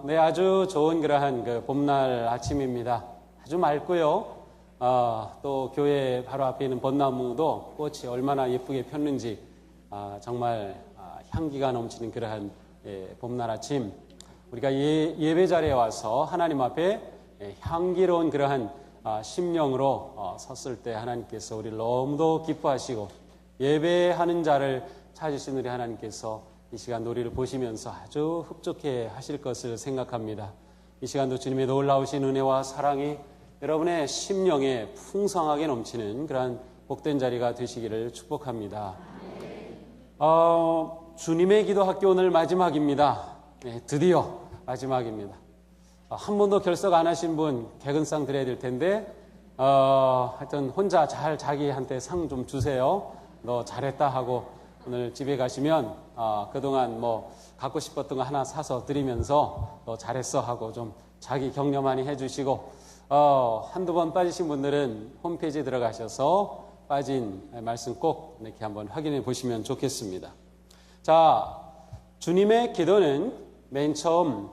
네, 아주 좋은 그러한 봄날 아침입니다. 아주 맑고요. 또 교회 바로 앞에 있는 벚나무도 꽃이 얼마나 예쁘게 폈는지 정말 향기가 넘치는 그러한 봄날 아침. 우리가 예배 자리에 와서 하나님 앞에 향기로운 그러한 심령으로 섰을 때 하나님께서 우리를 너무도 기뻐하시고 예배하는 자를 찾으신 우리 하나님께서 이 시간 우리를 보시면서 아주 흡족해 하실 것을 생각합니다. 이 시간도 주님의 놀라우신 은혜와 사랑이 여러분의 심령에 풍성하게 넘치는 그러한 복된 자리가 되시기를 축복합니다. 주님의 기도학교 오늘 마지막입니다. 네, 드디어 마지막입니다. 한 번도 결석 안 하신 분 개근상 드려야 될 텐데 하여튼 혼자 잘 자기한테 상 좀 주세요. 너 잘했다 하고 오늘 집에 가시면 그동안 갖고 싶었던 거 하나 사서 드리면서 너 잘했어 하고 좀 자기 격려 많이 해주시고 한두 번 빠지신 분들은 홈페이지에 들어가셔서 빠진 말씀 꼭 이렇게 한번 확인해 보시면 좋겠습니다. 자, 주님의 기도는 맨 처음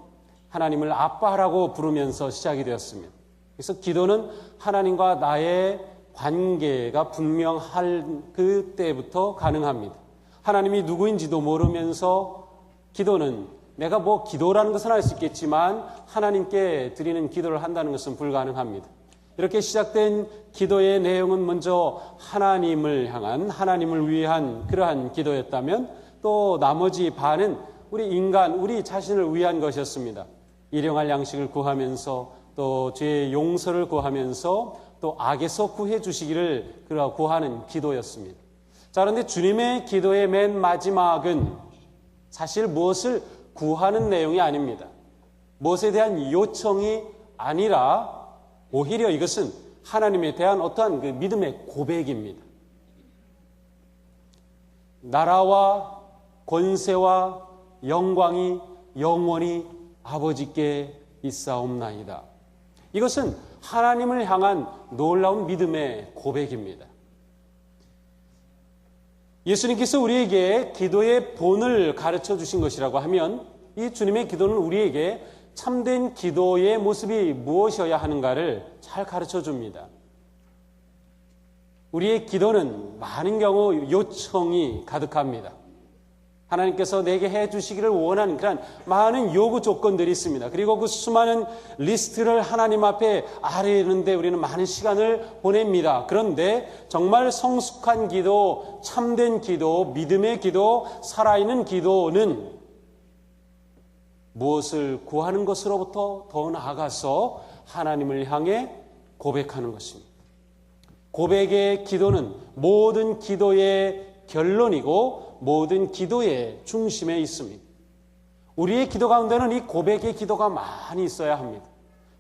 하나님을 아빠라고 부르면서 시작이 되었습니다. 그래서 기도는 하나님과 나의 관계가 분명할 그때부터 가능합니다. 하나님이 누구인지도 모르면서 기도는 내가 기도라는 것은 할 수 있겠지만 하나님께 드리는 기도를 한다는 것은 불가능합니다. 이렇게 시작된 기도의 내용은 먼저 하나님을 향한, 하나님을 위한 그러한 기도였다면 또 나머지 반은 우리 인간, 우리 자신을 위한 것이었습니다. 일용할 양식을 구하면서 또 죄의 용서를 구하면서 또 악에서 구해 주시기를 구하는 기도였습니다. 자, 그런데 주님의 기도의 맨 마지막은 사실 무엇을 구하는 내용이 아닙니다. 무엇에 대한 요청이 아니라 오히려 이것은 하나님에 대한 어떠한 믿음의 고백입니다. 나라와 권세와 영광이 영원히 아버지께 있사옵나이다. 이것은 하나님을 향한 놀라운 믿음의 고백입니다. 예수님께서 우리에게 기도의 본을 가르쳐 주신 것이라고 하면 이 주님의 기도는 우리에게 참된 기도의 모습이 무엇이어야 하는가를 잘 가르쳐 줍니다. 우리의 기도는 많은 경우 요청이 가득합니다. 하나님께서 내게 해 주시기를 원하는 그런 많은 요구 조건들이 있습니다. 그리고 그 수많은 리스트를 하나님 앞에 아뢰는데 우리는 많은 시간을 보냅니다. 그런데 정말 성숙한 기도, 참된 기도, 믿음의 기도, 살아있는 기도는 무엇을 구하는 것으로부터 더 나아가서 하나님을 향해 고백하는 것입니다. 고백의 기도는 모든 기도의 결론이고 모든 기도의 중심에 있습니다. 우리의 기도 가운데는 이 고백의 기도가 많이 있어야 합니다.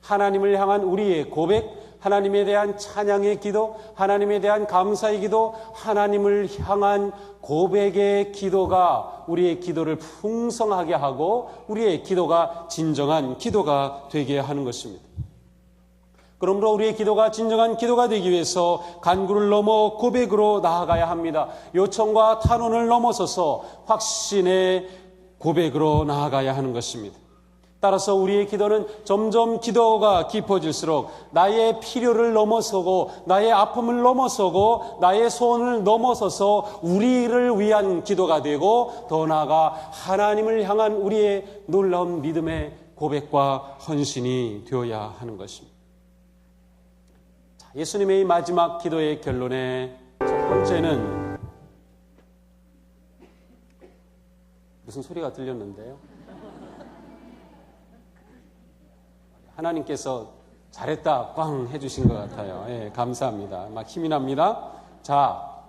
하나님을 향한 우리의 고백, 하나님에 대한 찬양의 기도, 하나님에 대한 감사의 기도, 하나님을 향한 고백의 기도가 우리의 기도를 풍성하게 하고 우리의 기도가 진정한 기도가 되게 하는 것입니다. 그러므로 우리의 기도가 진정한 기도가 되기 위해서 간구를 넘어 고백으로 나아가야 합니다. 요청과 탄원을 넘어서서 확신의 고백으로 나아가야 하는 것입니다. 따라서 우리의 기도는 점점 기도가 깊어질수록 나의 필요를 넘어서고 나의 아픔을 넘어서고 나의 소원을 넘어서서 우리를 위한 기도가 되고 더 나아가 하나님을 향한 우리의 놀라운 믿음의 고백과 헌신이 되어야 하는 것입니다. 예수님의 마지막 기도의 결론의 첫 번째는 무슨 소리가 들렸는데요? 하나님께서 잘했다 꽝 해주신 것 같아요. 예, 감사합니다. 막 힘이 납니다. 자,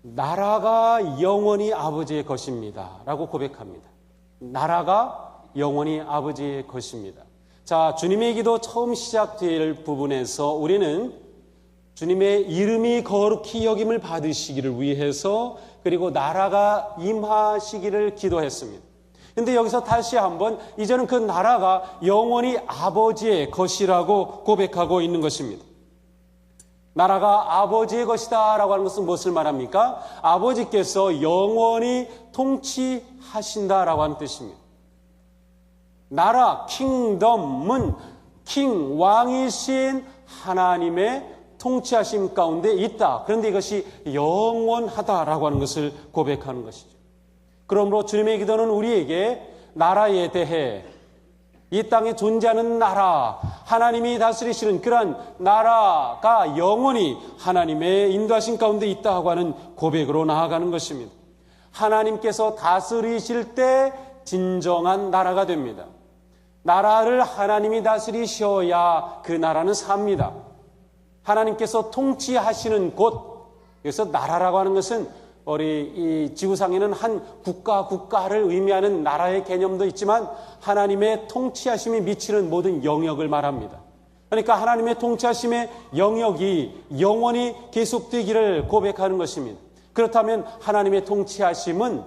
나라가 영원히 아버지의 것입니다 라고 고백합니다. 나라가 영원히 아버지의 것입니다. 자, 주님의 기도 처음 시작될 부분에서 우리는 주님의 이름이 거룩히 여김을 받으시기를 위해서 그리고 나라가 임하시기를 기도했습니다. 그런데 여기서 다시 한번 이제는 그 나라가 영원히 아버지의 것이라고 고백하고 있는 것입니다. 나라가 아버지의 것이다 라고 하는 것은 무엇을 말합니까? 아버지께서 영원히 통치하신다라고 하는 뜻입니다. 나라, 킹덤은 킹, 왕이신 하나님의 통치하심 가운데 있다. 그런데 이것이 영원하다라고 하는 것을 고백하는 것이죠. 그러므로 주님의 기도는 우리에게 나라에 대해 이 땅에 존재하는 나라, 하나님이 다스리시는 그러한 나라가 영원히 하나님의 인도하심 가운데 있다고 하는 고백으로 나아가는 것입니다. 하나님께서 다스리실 때 진정한 나라가 됩니다. 나라를 하나님이 다스리셔야 그 나라는 삽니다. 하나님께서 통치하시는 곳, 그래서 나라라고 하는 것은 우리 이 지구상에는 한 국가를 의미하는 나라의 개념도 있지만 하나님의 통치하심이 미치는 모든 영역을 말합니다. 그러니까 하나님의 통치하심의 영역이 영원히 계속되기를 고백하는 것입니다. 그렇다면 하나님의 통치하심은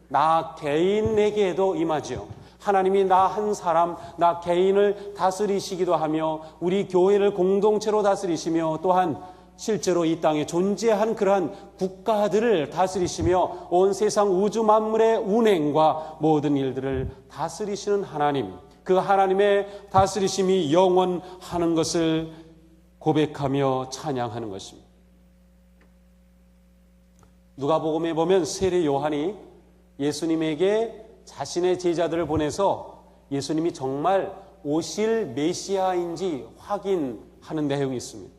나 개인에게도 임하지요. 하나님이 나 한 사람, 나 개인을 다스리시기도 하며 우리 교회를 공동체로 다스리시며 또한 실제로 이 땅에 존재한 그러한 국가들을 다스리시며 온 세상 우주 만물의 운행과 모든 일들을 다스리시는 하나님, 그 하나님의 다스리심이 영원하는 것을 고백하며 찬양하는 것입니다. 누가복음에 보면 세례 요한이 예수님에게 자신의 제자들을 보내서 예수님이 정말 오실 메시아인지 확인하는 내용이 있습니다.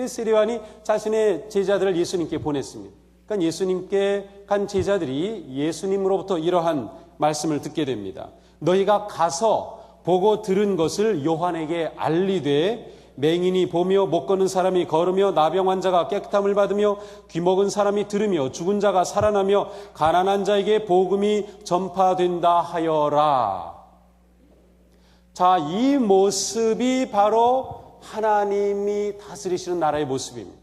세례 요한이 자신의 제자들을 예수님께 보냈습니다. 그러니까 예수님께 간 제자들이 예수님으로부터 이러한 말씀을 듣게 됩니다. 너희가 가서 보고 들은 것을 요한에게 알리되 맹인이 보며 못 걷는 사람이 걸으며 나병 환자가 깨끗함을 받으며 귀먹은 사람이 들으며 죽은 자가 살아나며 가난한 자에게 복음이 전파된다 하여라. 자, 이 모습이 바로 하나님이 다스리시는 나라의 모습입니다.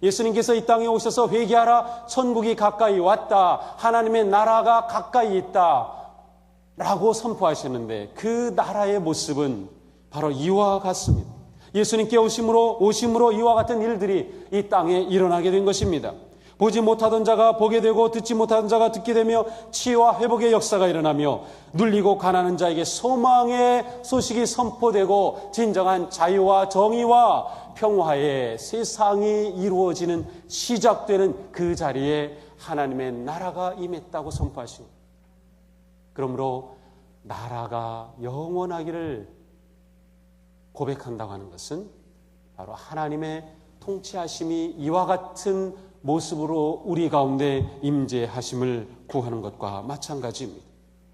예수님께서 이 땅에 오셔서 회개하라, 천국이 가까이 왔다, 하나님의 나라가 가까이 있다 라고 선포하셨는데 그 나라의 모습은 바로 이와 같습니다. 예수님께 오심으로 이와 같은 일들이 이 땅에 일어나게 된 것입니다. 보지 못하던 자가 보게 되고 듣지 못하던 자가 듣게 되며 치유와 회복의 역사가 일어나며 눌리고 가난한 자에게 소망의 소식이 선포되고 진정한 자유와 정의와 평화의 세상이 이루어지는 시작되는 그 자리에 하나님의 나라가 임했다고 선포하십니다. 그러므로 나라가 영원하기를 고백한다고 하는 것은 바로 하나님의 통치하심이 이와 같은 모습으로 우리 가운데 임재하심을 구하는 것과 마찬가지입니다.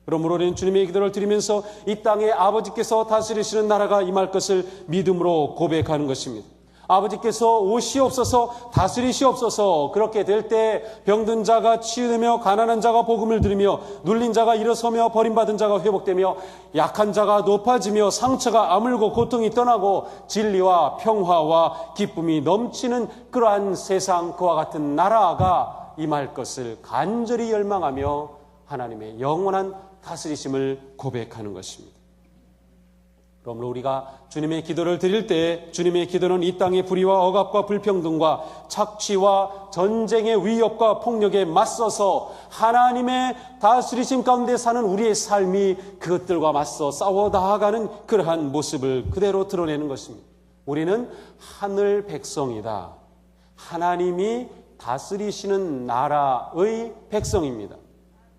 그러므로 우리는 주님의 기도를 드리면서 이 땅에 아버지께서 다스리시는 나라가 임할 것을 믿음으로 고백하는 것입니다. 아버지께서 오시옵소서, 다스리시옵소서. 그렇게 될 때 병든 자가 치유되며 가난한 자가 복음을 들으며 눌린 자가 일어서며 버림받은 자가 회복되며 약한 자가 높아지며 상처가 아물고 고통이 떠나고 진리와 평화와 기쁨이 넘치는 그러한 세상, 그와 같은 나라가 임할 것을 간절히 열망하며 하나님의 영원한 다스리심을 고백하는 것입니다. 그러므로 우리가 주님의 기도를 드릴 때 주님의 기도는 이 땅의 불의와 억압과 불평등과 착취와 전쟁의 위협과 폭력에 맞서서 하나님의 다스리심 가운데 사는 우리의 삶이 그것들과 맞서 싸워 나아가는 그러한 모습을 그대로 드러내는 것입니다. 우리는 하늘 백성이다. 하나님이 다스리시는 나라의 백성입니다.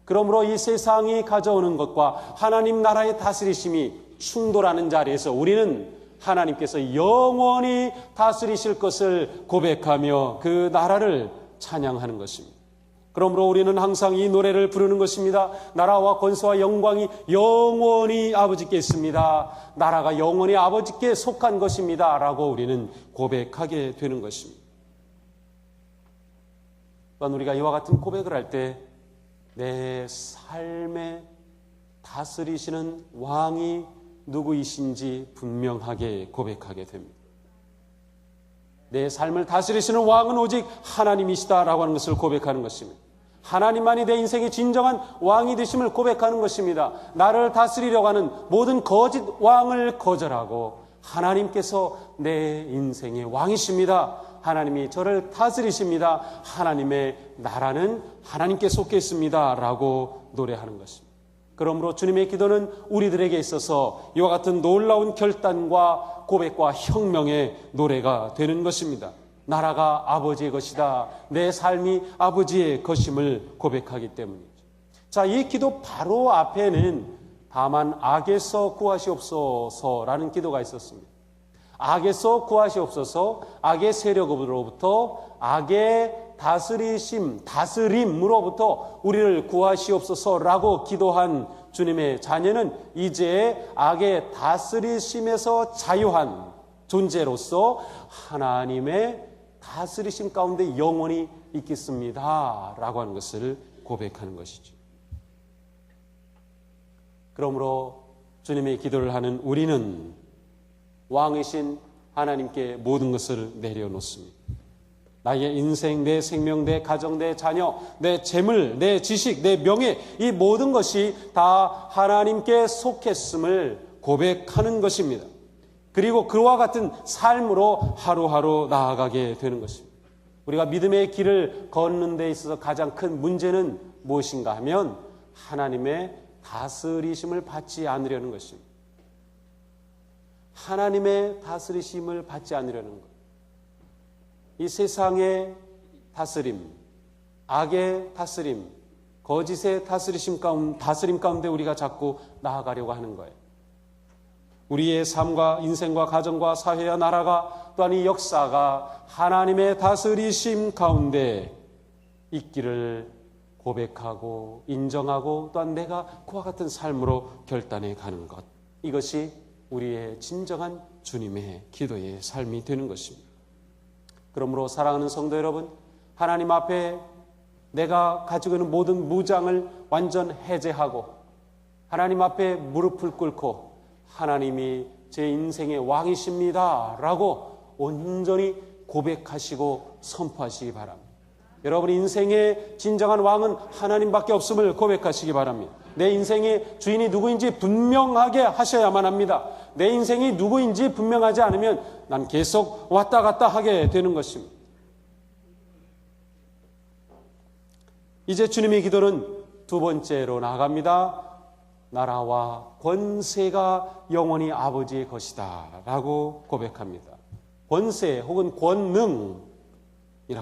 그러므로 이 세상이 가져오는 것과 하나님 나라의 다스리심이 충돌하는 자리에서 우리는 하나님께서 영원히 다스리실 것을 고백하며 그 나라를 찬양하는 것입니다. 그러므로 우리는 항상 이 노래를 부르는 것입니다. 나라와 권세와 영광이 영원히 아버지께 있습니다. 나라가 영원히 아버지께 속한 것입니다 라고 우리는 고백하게 되는 것입니다. 또한 우리가 이와 같은 고백을 할 때 내 삶에 다스리시는 왕이 누구이신지 분명하게 고백하게 됩니다. 내 삶을 다스리시는 왕은 오직 하나님이시다라고 하는 것을 고백하는 것입니다. 하나님만이 내 인생의 진정한 왕이 되심을 고백하는 것입니다. 나를 다스리려고 하는 모든 거짓 왕을 거절하고 하나님께서 내 인생의 왕이십니다. 하나님이 저를 다스리십니다. 하나님의 나라는 하나님께 속해 있습니다 라고 노래하는 것입니다. 그러므로 주님의 기도는 우리들에게 있어서 이와 같은 놀라운 결단과 고백과 혁명의 노래가 되는 것입니다. 나라가 아버지의 것이다. 내 삶이 아버지의 것임을 고백하기 때문이죠. 자, 이 기도 바로 앞에는 다만 악에서 구하시옵소서라는 기도가 있었습니다. 악에서 구하시옵소서, 악의 세력으로부터, 악의 다스림으로부터 우리를 구하시옵소서라고 기도한 주님의 자녀는 이제 악의 다스리심에서 자유한 존재로서 하나님의 다스리심 가운데 영원히 있겠습니다 라고 하는 것을 고백하는 것이죠. 그러므로 주님의 기도를 하는 우리는 왕이신 하나님께 모든 것을 내려놓습니다. 나의 인생, 내 생명, 내 가정, 내 자녀, 내 재물, 내 지식, 내 명예, 이 모든 것이 다 하나님께 속했음을 고백하는 것입니다. 그리고 그와 같은 삶으로 하루하루 나아가게 되는 것입니다. 우리가 믿음의 길을 걷는 데 있어서 가장 큰 문제는 무엇인가 하면 하나님의 다스리심을 받지 않으려는 것입니다. 하나님의 다스리심을 받지 않으려는 것. 이 세상의 다스림, 악의 다스림, 거짓의 다스림 가운데 우리가 자꾸 나아가려고 하는 거예요. 우리의 삶과 인생과 가정과 사회와 나라가 또한 이 역사가 하나님의 다스리심 가운데 있기를 고백하고 인정하고 또한 내가 그와 같은 삶으로 결단해 가는 것. 이것이 우리의 진정한 주님의 기도의 삶이 되는 것입니다. 그러므로 사랑하는 성도 여러분, 하나님 앞에 내가 가지고 있는 모든 무장을 완전 해제하고 하나님 앞에 무릎을 꿇고 하나님이 제 인생의 왕이십니다 라고 온전히 고백하시고 선포하시기 바랍니다. 여러분 인생의 진정한 왕은 하나님밖에 없음을 고백하시기 바랍니다. 내 인생의 주인이 누구인지 분명하게 하셔야만 합니다. 내 인생이 누구인지 분명하지 않으면 난 계속 왔다 갔다 하게 되는 것입니다. 이제 주님의 기도는 두 번째로 나아갑니다. 나라와 권세가 영원히 아버지의 것이다 라고 고백합니다. 권세 혹은 권능이라고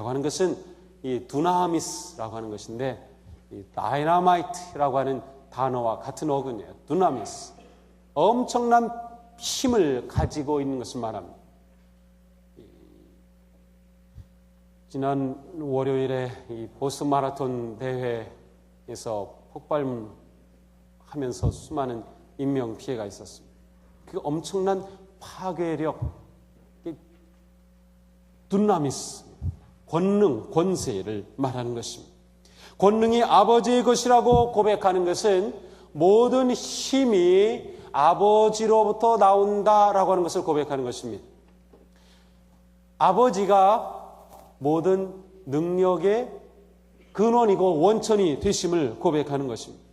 하는 것은 이 두나미스라고 하는 것인데 이 다이너마이트라고 하는 단어와 같은 어근이에요. 두나미스. 엄청난 힘을 가지고 있는 것을 말합니다. 지난 월요일에 이 보스턴 마라톤 대회에서 폭발하면서 수많은 인명 피해가 있었습니다. 그 엄청난 파괴력, 두나미스, 권능, 권세를 말하는 것입니다. 권능이 아버지의 것이라고 고백하는 것은 모든 힘이 아버지로부터 나온다라고 하는 것을 고백하는 것입니다. 아버지가 모든 능력의 근원이고 원천이 되심을 고백하는 것입니다.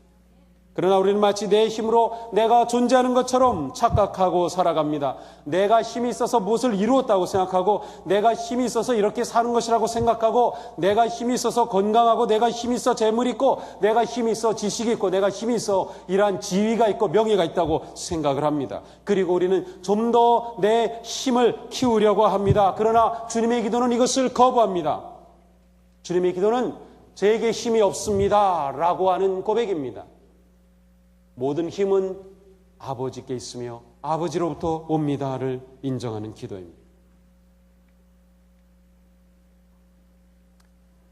그러나 우리는 마치 내 힘으로 내가 존재하는 것처럼 착각하고 살아갑니다. 내가 힘이 있어서 무엇을 이루었다고 생각하고 내가 힘이 있어서 이렇게 사는 것이라고 생각하고 내가 힘이 있어서 건강하고 내가 힘이 있어 재물이 있고 내가 힘이 있어 지식이 있고 내가 힘이 있어 이러한 지위가 있고 명예가 있다고 생각을 합니다. 그리고 우리는 좀 더 내 힘을 키우려고 합니다. 그러나 주님의 기도는 이것을 거부합니다. 주님의 기도는 제게 힘이 없습니다 라고 하는 고백입니다. 모든 힘은 아버지께 있으며 아버지로부터 옵니다를 인정하는 기도입니다.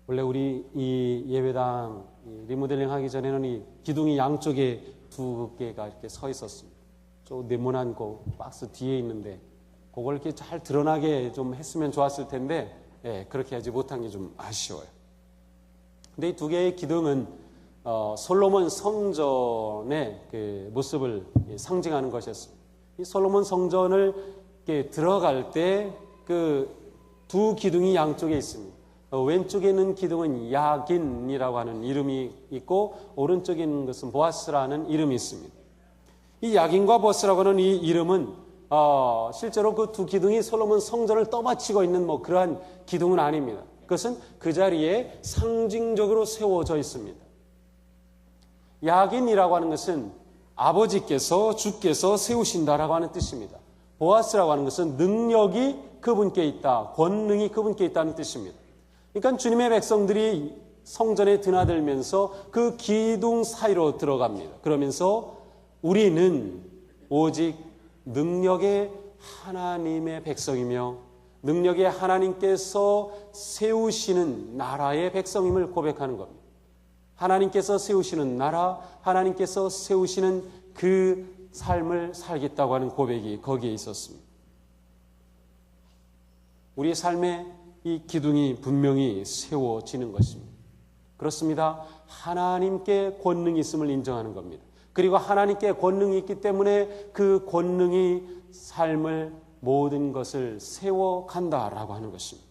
원래 우리 이 예배당 리모델링 하기 전에는 이 기둥이 양쪽에 두 개가 이렇게 서 있었습니다. 저 네모난 거 박스 뒤에 있는데 그걸 이렇게 잘 드러나게 좀 했으면 좋았을 텐데 그렇게 하지 못한 게 좀 아쉬워요. 근데 이 두 개의 기둥은 솔로몬 성전의 그 모습을 상징하는 것이었습니다. 이 솔로몬 성전을 들어갈 때 그 두 기둥이 양쪽에 있습니다. 왼쪽에 있는 기둥은 야긴이라고 하는 이름이 있고 오른쪽에 있는 것은 보아스라는 이름이 있습니다. 이 야긴과 보아스라고 하는 이 이름은 실제로 그 두 기둥이 솔로몬 성전을 떠받치고 있는 뭐 그러한 기둥은 아닙니다. 그것은 그 자리에 상징적으로 세워져 있습니다. 야긴이라고 하는 것은 아버지께서, 주께서 세우신다라고 하는 뜻입니다. 보아스라고 하는 것은 능력이 그분께 있다, 권능이 그분께 있다는 뜻입니다. 그러니까 주님의 백성들이 성전에 드나들면서 그 기둥 사이로 들어갑니다. 그러면서 우리는 오직 능력의 하나님의 백성이며 능력의 하나님께서 세우시는 나라의 백성임을 고백하는 겁니다. 하나님께서 세우시는 나라, 하나님께서 세우시는 그 삶을 살겠다고 하는 고백이 거기에 있었습니다. 우리의 삶에 이 기둥이 분명히 세워지는 것입니다. 그렇습니다. 하나님께 권능이 있음을 인정하는 겁니다. 그리고 하나님께 권능이 있기 때문에 그 권능이 삶을 모든 것을 세워간다라고 하는 것입니다.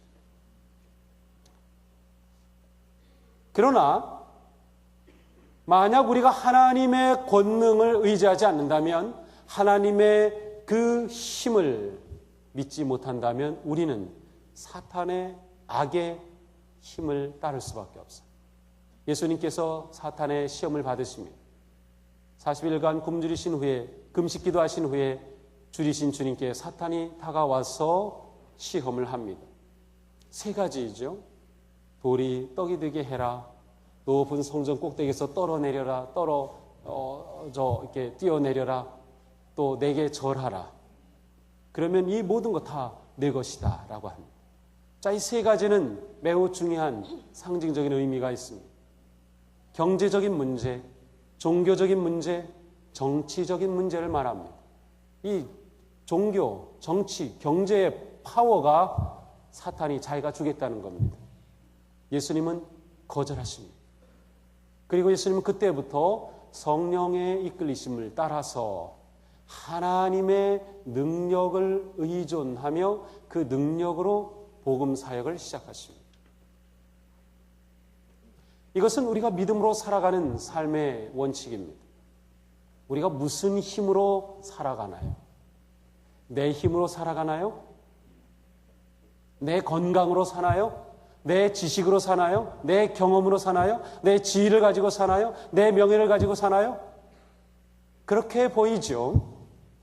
그러나 만약 우리가 하나님의 권능을 의지하지 않는다면, 하나님의 그 힘을 믿지 못한다면 우리는 사탄의 악의 힘을 따를 수밖에 없어요. 예수님께서 사탄의 시험을 받으십니다. 40일간 굶주리신 후에, 금식 기도하신 후에 줄이신 주님께 사탄이 다가와서 시험을 합니다. 세 가지이죠. 돌이 떡이 되게 해라, 높은 성전 꼭대기에서 떨어내려라, 이렇게 뛰어내려라, 또 내게 절하라. 그러면 이 모든 것 다 내 것이다 라고 합니다. 자, 이 세 가지는 매우 중요한 상징적인 의미가 있습니다. 경제적인 문제, 종교적인 문제, 정치적인 문제를 말합니다. 이 종교, 정치, 경제의 파워가 사탄이 자기가 주겠다는 겁니다. 예수님은 거절하십니다. 그리고 예수님은 그때부터 성령의 이끌리심을 따라서 하나님의 능력을 의존하며 그 능력으로 복음 사역을 시작하십니다. 이것은 우리가 믿음으로 살아가는 삶의 원칙입니다. 우리가 무슨 힘으로 살아가나요? 내 힘으로 살아가나요? 내 건강으로 사나요? 내 지식으로 사나요? 내 경험으로 사나요? 내 지위를 가지고 사나요? 내 명예를 가지고 사나요? 그렇게 보이죠.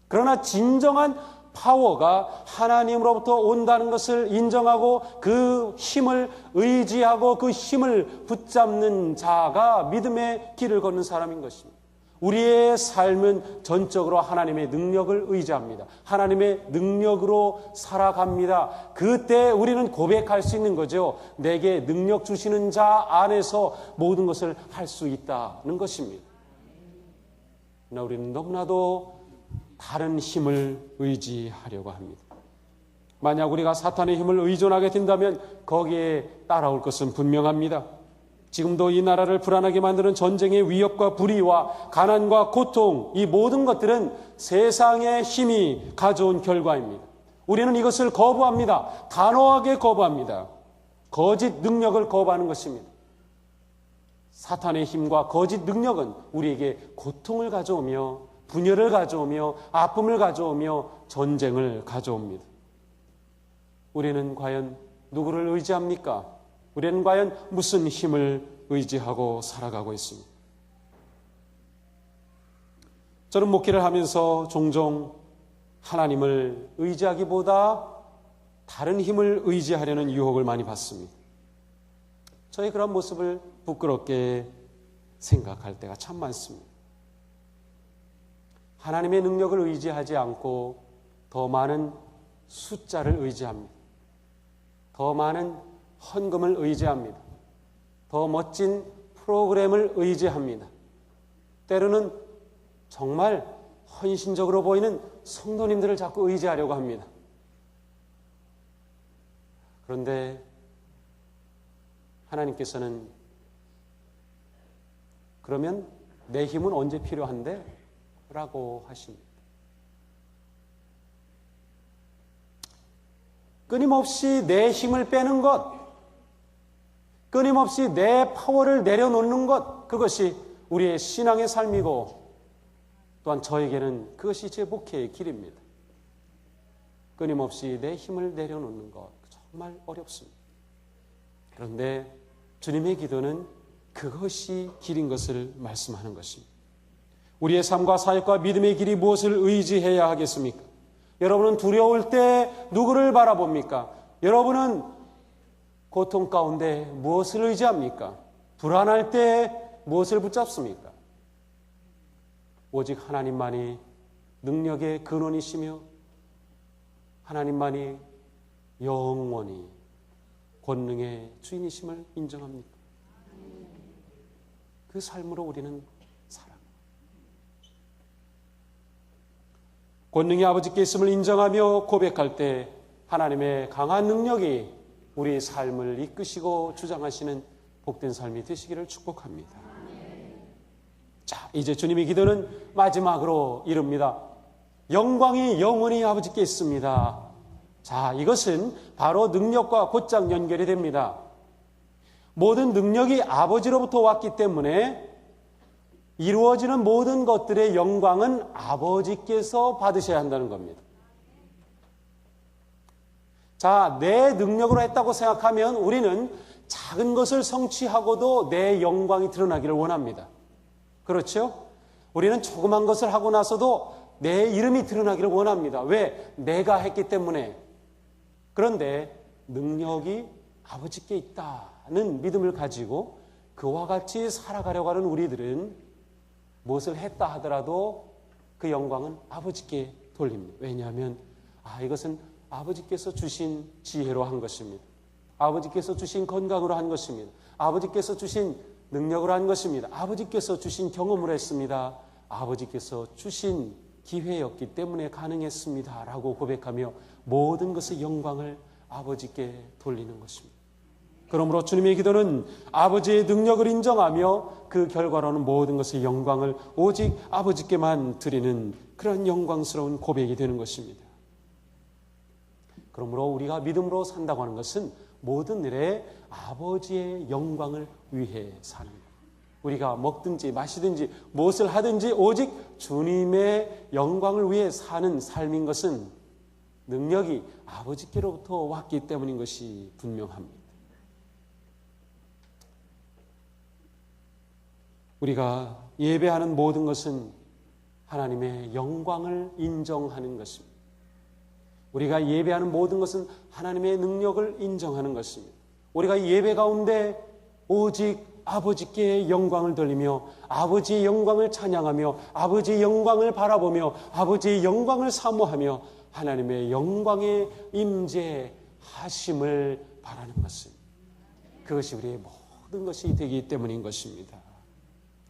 그러나 진정한 파워가 하나님으로부터 온다는 것을 인정하고 그 힘을 의지하고 그 힘을 붙잡는 자가 믿음의 길을 걷는 사람인 것입니다. 우리의 삶은 전적으로 하나님의 능력을 의지합니다. 하나님의 능력으로 살아갑니다. 그때 우리는 고백할 수 있는 거죠. 내게 능력 주시는 자 안에서 모든 것을 할 수 있다는 것입니다. 그러나 우리는 너무나도 다른 힘을 의지하려고 합니다. 만약 우리가 사탄의 힘을 의존하게 된다면 거기에 따라올 것은 분명합니다. 지금도 이 나라를 불안하게 만드는 전쟁의 위협과 불의와 가난과 고통, 이 모든 것들은 세상의 힘이 가져온 결과입니다. 우리는 이것을 거부합니다. 단호하게 거부합니다. 거짓 능력을 거부하는 것입니다. 사탄의 힘과 거짓 능력은 우리에게 고통을 가져오며 분열을 가져오며 아픔을 가져오며 전쟁을 가져옵니다. 우리는 과연 누구를 의지합니까? 우리는 과연 무슨 힘을 의지하고 살아가고 있습니까? 저는 목회를 하면서 종종 하나님을 의지하기보다 다른 힘을 의지하려는 유혹을 많이 받습니다. 저의 그런 모습을 부끄럽게 생각할 때가 참 많습니다. 하나님의 능력을 의지하지 않고 더 많은 숫자를 의지합니다. 더 많은 헌금을 의지합니다. 더 멋진 프로그램을 의지합니다. 때로는 정말 헌신적으로 보이는 성도님들을 자꾸 의지하려고 합니다. 그런데 하나님께서는 그러면 내 힘은 언제 필요한데? 라고 하십니다. 끊임없이 내 힘을 빼는 것, 끊임없이 내 파워를 내려놓는 것, 그것이 우리의 신앙의 삶이고 또한 저에게는 그것이 제 목회의 길입니다. 끊임없이 내 힘을 내려놓는 것 정말 어렵습니다. 그런데 주님의 기도는 그것이 길인 것을 말씀하는 것입니다. 우리의 삶과 사역과 믿음의 길이 무엇을 의지해야 하겠습니까? 여러분은 두려울 때 누구를 바라봅니까? 여러분은 고통 가운데 무엇을 의지합니까? 불안할 때 무엇을 붙잡습니까? 오직 하나님만이 능력의 근원이시며 하나님만이 영원히 권능의 주인이심을 인정합니까? 그 삶으로 우리는 살아갑니다. 권능의 아버지께 있음을 인정하며 고백할 때 하나님의 강한 능력이 우리의 삶을 이끄시고 주장하시는 복된 삶이 되시기를 축복합니다. 자, 이제 주님의 기도는 마지막으로 이릅니다. 영광이 영원히 아버지께 있습니다. 자, 이것은 바로 능력과 곧장 연결이 됩니다. 모든 능력이 아버지로부터 왔기 때문에 이루어지는 모든 것들의 영광은 아버지께서 받으셔야 한다는 겁니다. 자, 내 능력으로 했다고 생각하면 우리는 작은 것을 성취하고도 내 영광이 드러나기를 원합니다. 그렇죠? 우리는 조그만 것을 하고 나서도 내 이름이 드러나기를 원합니다. 왜? 내가 했기 때문에. 그런데 능력이 아버지께 있다는 믿음을 가지고 그와 같이 살아가려고 하는 우리들은 무엇을 했다 하더라도 그 영광은 아버지께 돌립니다. 왜냐하면 이것은 아버지께서 주신 지혜로 한 것입니다. 아버지께서 주신 건강으로 한 것입니다. 아버지께서 주신 능력으로 한 것입니다. 아버지께서 주신 경험으로 했습니다. 아버지께서 주신 기회였기 때문에 가능했습니다. 라고 고백하며 모든 것의 영광을 아버지께 돌리는 것입니다. 그러므로 주님의 기도는 아버지의 능력을 인정하며 그 결과로는 모든 것의 영광을 오직 아버지께만 드리는 그런 영광스러운 고백이 되는 것입니다. 그러므로 우리가 믿음으로 산다고 하는 것은 모든 일에 아버지의 영광을 위해 사는 것. 우리가 먹든지 마시든지 무엇을 하든지 오직 주님의 영광을 위해 사는 삶인 것은 능력이 아버지께로부터 왔기 때문인 것이 분명합니다. 우리가 예배하는 모든 것은 하나님의 영광을 인정하는 것입니다. 우리가 예배하는 모든 것은 하나님의 능력을 인정하는 것입니다. 우리가 예배 가운데 오직 아버지께 영광을 돌리며 아버지의 영광을 찬양하며 아버지의 영광을 바라보며 아버지의 영광을 사모하며 하나님의 영광에 임재하심을 바라는 것입니다. 그것이 우리의 모든 것이 되기 때문인 것입니다.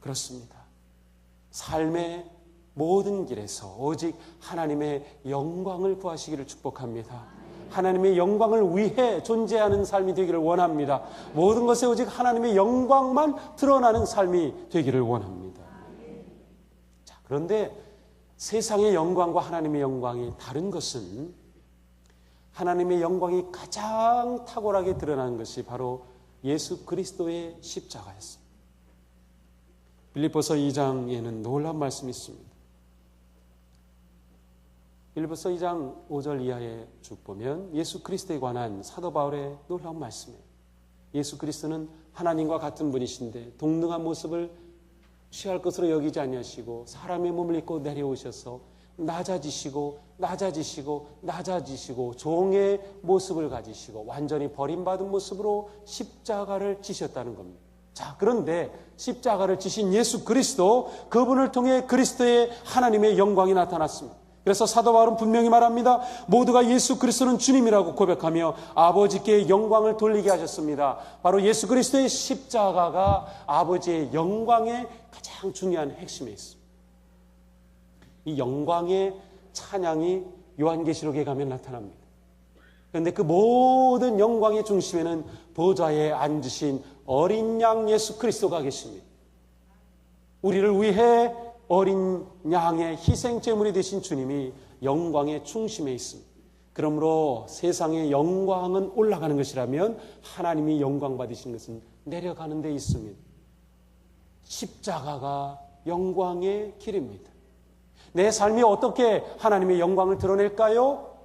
그렇습니다. 삶의 모든 길에서 오직 하나님의 영광을 구하시기를 축복합니다. 하나님의 영광을 위해 존재하는 삶이 되기를 원합니다. 모든 것에 오직 하나님의 영광만 드러나는 삶이 되기를 원합니다. 자, 그런데 세상의 영광과 하나님의 영광이 다른 것은 하나님의 영광이 가장 탁월하게 드러나는 것이 바로 예수 그리스도의 십자가였습니다. 빌립보서 2장에는 놀라운 말씀이 있습니다. 빌립보서 2장 5절 이하에 쭉 보면 예수 그리스도에 관한 사도 바울의 놀라운 말씀이에요. 예수 그리스도는 하나님과 같은 분이신데 동등한 모습을 취할 것으로 여기지 아니하시고 사람의 몸을 입고 내려오셔서 낮아지시고 종의 모습을 가지시고 완전히 버림받은 모습으로 십자가를 지셨다는 겁니다. 자, 그런데 십자가를 지신 예수 그리스도, 그분을 통해 그리스도의 하나님의 영광이 나타났습니다. 그래서 사도 바울은 분명히 말합니다. 모두가 예수 그리스도는 주님이라고 고백하며 아버지께 영광을 돌리게 하셨습니다. 바로 예수 그리스도의 십자가가 아버지의 영광의 가장 중요한 핵심에 있습니다. 이 영광의 찬양이 요한계시록에 가면 나타납니다. 그런데 그 모든 영광의 중심에는 보좌에 앉으신 어린 양 예수 그리스도가 계십니다. 우리를 위해 어린 양의 희생 제물이 되신 주님이 영광의 중심에 있습니다. 그러므로 세상의 영광은 올라가는 것이라면 하나님이 영광 받으신 것은 내려가는 데 있습니다. 십자가가 영광의 길입니다. 내 삶이 어떻게 하나님의 영광을 드러낼까요?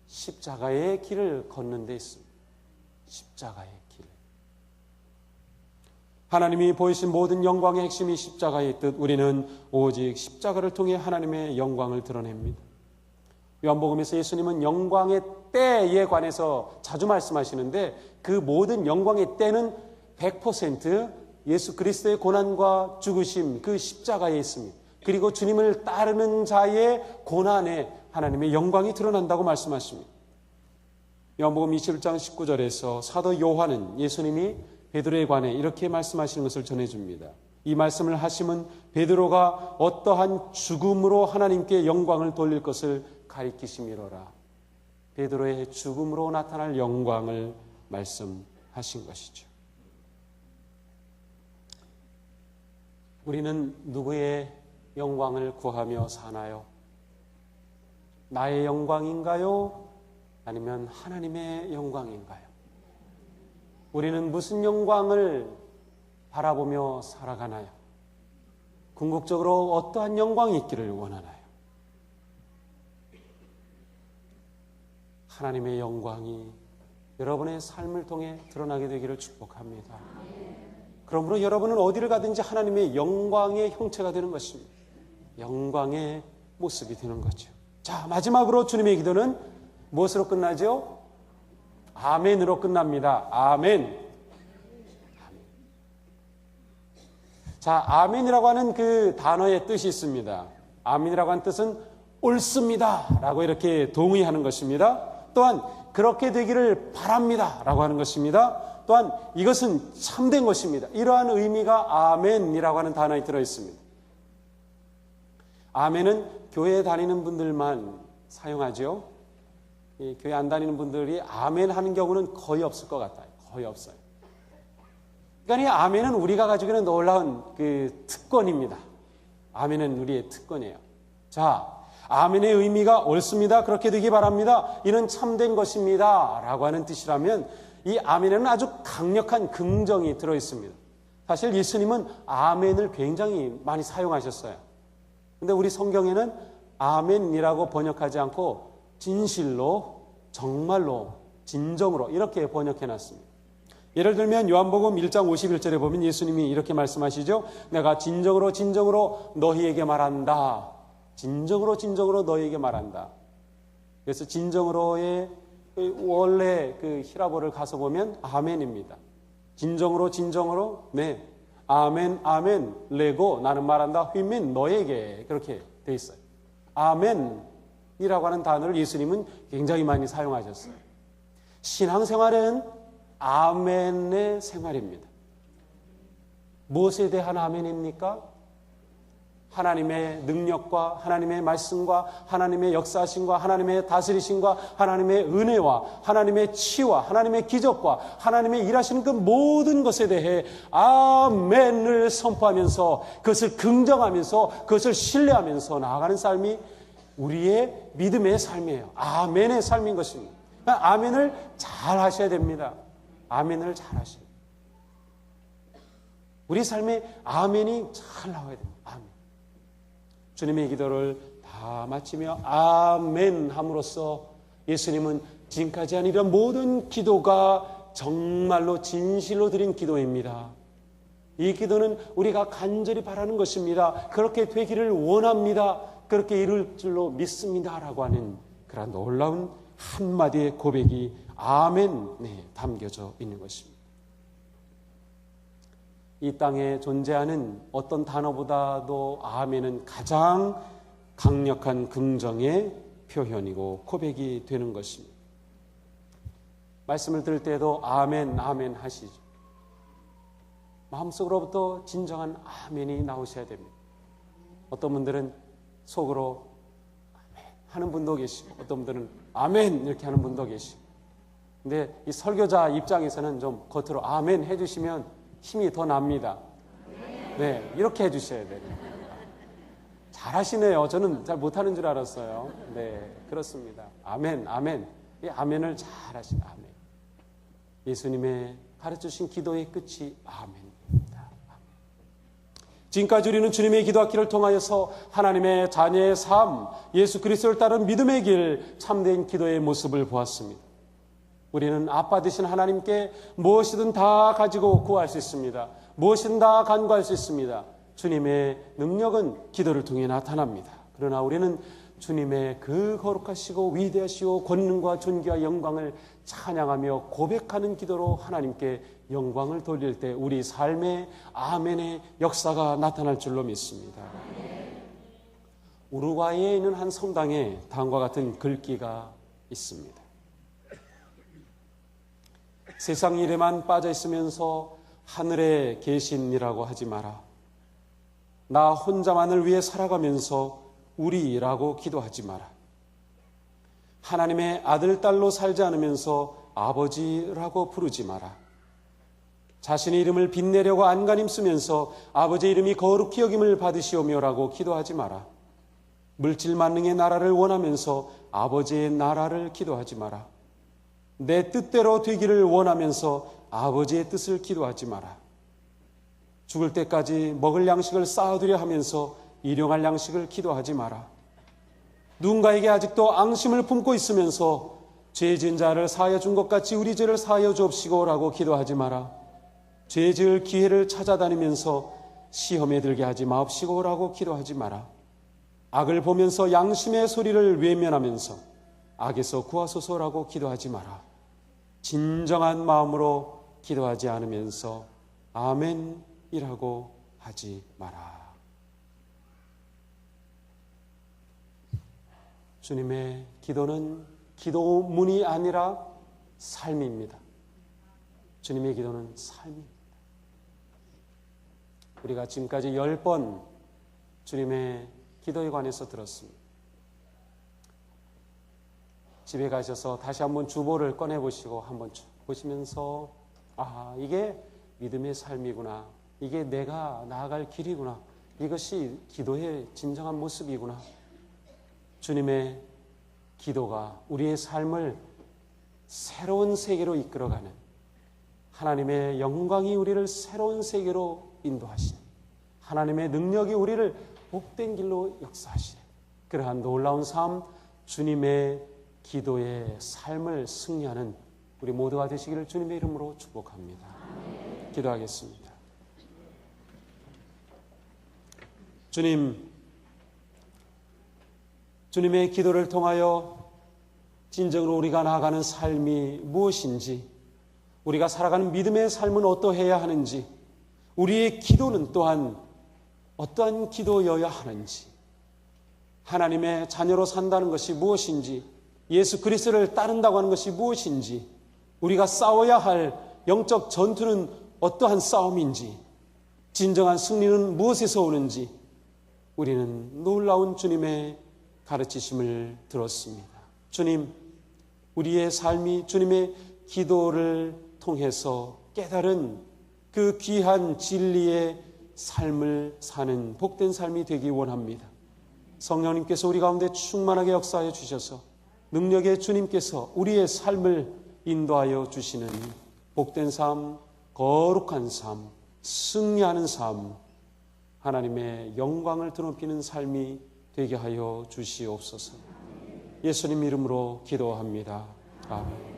십자가의 길을 걷는 데 있습니다. 십자가의 길. 하나님이 보이신 모든 영광의 핵심이 십자가에 있듯 우리는 오직 십자가를 통해 하나님의 영광을 드러냅니다. 요한복음에서 예수님은 영광의 때에 관해서 자주 말씀하시는데 그 모든 영광의 때는 100% 예수 그리스도의 고난과 죽으심 그 십자가에 있습니다. 그리고 주님을 따르는 자의 고난에 하나님의 영광이 드러난다고 말씀하십니다. 요한복음 21장 19절에서 사도 요한은 예수님이 베드로에 관해 이렇게 말씀하시는 것을 전해줍니다. 이 말씀을 하심은 베드로가 어떠한 죽음으로 하나님께 영광을 돌릴 것을 가리키심이로라. 베드로의 죽음으로 나타날 영광을 말씀하신 것이죠. 우리는 누구의 영광을 구하며 사나요? 나의 영광인가요? 아니면 하나님의 영광인가요? 우리는 무슨 영광을 바라보며 살아가나요? 궁극적으로 어떠한 영광이 있기를 원하나요? 하나님의 영광이 여러분의 삶을 통해 드러나게 되기를 축복합니다. 그러므로 여러분은 어디를 가든지 하나님의 영광의 형체가 되는 것입니다. 영광의 모습이 되는 거죠. 자, 마지막으로 주님의 기도는 무엇으로 끝나죠? 아멘으로 끝납니다. 아멘. 자, 아멘이라고 하는 그 단어의 뜻이 있습니다. 아멘이라고 하는 뜻은 옳습니다 라고 이렇게 동의하는 것입니다. 또한 그렇게 되기를 바랍니다 라고 하는 것입니다. 또한 이것은 참된 것입니다. 이러한 의미가 아멘이라고 하는 단어에 들어있습니다. 아멘은 교회에 다니는 분들만 사용하죠. 교회 안 다니는 분들이 아멘 하는 경우는 거의 없을 것 같아요. 거의 없어요. 그러니까 이 아멘은 우리가 가지고 있는 놀라운 그 특권입니다. 아멘은 우리의 특권이에요. 자, 아멘의 의미가 옳습니다. 그렇게 되기 바랍니다. 이는 참된 것입니다. 라고 하는 뜻이라면 이 아멘에는 아주 강력한 긍정이 들어있습니다. 사실 예수님은 아멘을 굉장히 많이 사용하셨어요. 근데 우리 성경에는 아멘이라고 번역하지 않고 진실로, 정말로, 진정으로 이렇게 번역해놨습니다. 예를 들면 요한복음 1장 51절에 보면 예수님이 이렇게 말씀하시죠. 내가 진정으로 진정으로 너희에게 말한다. 진정으로 진정으로 너희에게 말한다. 그래서 진정으로의 원래 그 히라보를 가서 보면 아멘입니다. 진정으로 진정으로 네 아멘 아멘 레고 나는 말한다 휘민 너에게 그렇게 돼 있어요. 아멘이라고 하는 단어를 예수님은 굉장히 많이 사용하셨어요. 신앙생활은 아멘의 생활입니다. 무엇에 대한 아멘입니까? 하나님의 능력과 하나님의 말씀과 하나님의 역사하심과 하나님의 다스리심과 하나님의 은혜와 하나님의 치와 하나님의 기적과 하나님의 일하시는 그 모든 것에 대해 아멘을 선포하면서 그것을 긍정하면서 그것을 신뢰하면서 나아가는 삶이 우리의 믿음의 삶이에요. 아멘의 삶인 것입니다. 그러니까 아멘을 잘 하셔야 됩니다. 아멘을 잘 하셔야 돼요. 우리 삶에 아멘이 잘 나와야 됩니다. 아멘. 주님의 기도를 다 마치며 아멘 함으로써 예수님은 지금까지 한 이런 모든 기도가 정말로 진실로 드린 기도입니다. 이 기도는 우리가 간절히 바라는 것입니다. 그렇게 되기를 원합니다. 그렇게 이룰 줄로 믿습니다. 라고 하는 그런 놀라운 한마디의 고백이 아멘에 담겨져 있는 것입니다. 이 땅에 존재하는 어떤 단어보다도 아멘은 가장 강력한 긍정의 표현이고 고백이 되는 것입니다. 말씀을 들을 때도 아멘 아멘 하시죠. 마음속으로부터 진정한 아멘이 나오셔야 됩니다. 어떤 분들은 속으로 아멘 하는 분도 계시고 어떤 분들은 아멘 이렇게 하는 분도 계시고 근데 이 설교자 입장에서는 좀 겉으로 아멘 해주시면 힘이 더 납니다. 네, 이렇게 해주셔야 돼요. 잘하시네요. 저는 잘 못하는 줄 알았어요. 네, 그렇습니다. 아멘, 아멘. 이 아멘을 잘하시네. 아멘. 예수님의 가르쳐주신 기도의 끝이 아멘입니다. 지금까지 우리는 주님의 기도학기를 통하여서 하나님의 자녀의 삶, 예수 그리스도를 따른 믿음의 길, 참된 기도의 모습을 보았습니다. 우리는 아빠 되신 하나님께 무엇이든 다 가지고 구할 수 있습니다. 무엇이든 다 간구할 수 있습니다. 주님의 능력은 기도를 통해 나타납니다. 그러나 우리는 주님의 그 거룩하시고 위대하시고 권능과 존귀와 영광을 찬양하며 고백하는 기도로 하나님께 영광을 돌릴 때 우리 삶의 아멘의 역사가 나타날 줄로 믿습니다. 우루과이에 있는 한 성당에 다음과 같은 글귀가 있습니다. 세상 일에만 빠져 있으면서 하늘에 계신이라고 하지 마라. 나 혼자만을 위해 살아가면서 우리라고 기도하지 마라. 하나님의 아들, 딸로 살지 않으면서 아버지라고 부르지 마라. 자신의 이름을 빛내려고 안간힘 쓰면서 아버지의 이름이 거룩히 여김을 받으시오며라고 기도하지 마라. 물질 만능의 나라를 원하면서 아버지의 나라를 기도하지 마라. 내 뜻대로 되기를 원하면서 아버지의 뜻을 기도하지 마라. 죽을 때까지 먹을 양식을 쌓아두려 하면서 일용할 양식을 기도하지 마라. 누군가에게 아직도 앙심을 품고 있으면서 죄 지은 자를 사하여 준 것 같이 우리 죄를 사하여 주옵시고라고 기도하지 마라. 죄 지을 기회를 찾아다니면서 시험에 들게 하지 마옵시고라고 기도하지 마라. 악을 보면서 양심의 소리를 외면하면서 악에서 구하소서라고 기도하지 마라. 진정한 마음으로 기도하지 않으면서 아멘이라고 하지 마라. 주님의 기도는 기도문이 아니라 삶입니다. 주님의 기도는 삶입니다. 우리가 지금까지 10번 주님의 기도에 관해서 들었습니다. 집에 가셔서 다시 한번 주보를 꺼내보시고 한번 보시면서 이게 믿음의 삶이구나. 이게 내가 나아갈 길이구나. 이것이 기도의 진정한 모습이구나. 주님의 기도가 우리의 삶을 새로운 세계로 이끌어가는, 하나님의 영광이 우리를 새로운 세계로 인도하시는, 하나님의 능력이 우리를 복된 길로 역사하시는 그러한 놀라운 삶, 주님의 기도의 삶을 승리하는 우리 모두가 되시기를 주님의 이름으로 축복합니다. 기도하겠습니다. 주님의 기도를 통하여 진정으로 우리가 나아가는 삶이 무엇인지, 우리가 살아가는 믿음의 삶은 어떠해야 하는지, 우리의 기도는 또한 어떠한 기도여야 하는지, 하나님의 자녀로 산다는 것이 무엇인지, 예수 그리스도를 따른다고 하는 것이 무엇인지, 우리가 싸워야 할 영적 전투는 어떠한 싸움인지, 진정한 승리는 무엇에서 오는지 우리는 놀라운 주님의 가르치심을 들었습니다. 주님, 우리의 삶이 주님의 기도를 통해서 깨달은 그 귀한 진리의 삶을 사는 복된 삶이 되기 원합니다. 성령님께서 우리 가운데 충만하게 역사하여 주셔서 능력의 주님께서 우리의 삶을 인도하여 주시는 복된 삶, 거룩한 삶, 승리하는 삶, 하나님의 영광을 드높이는 삶이 되게 하여 주시옵소서. 예수님 이름으로 기도합니다. 아멘.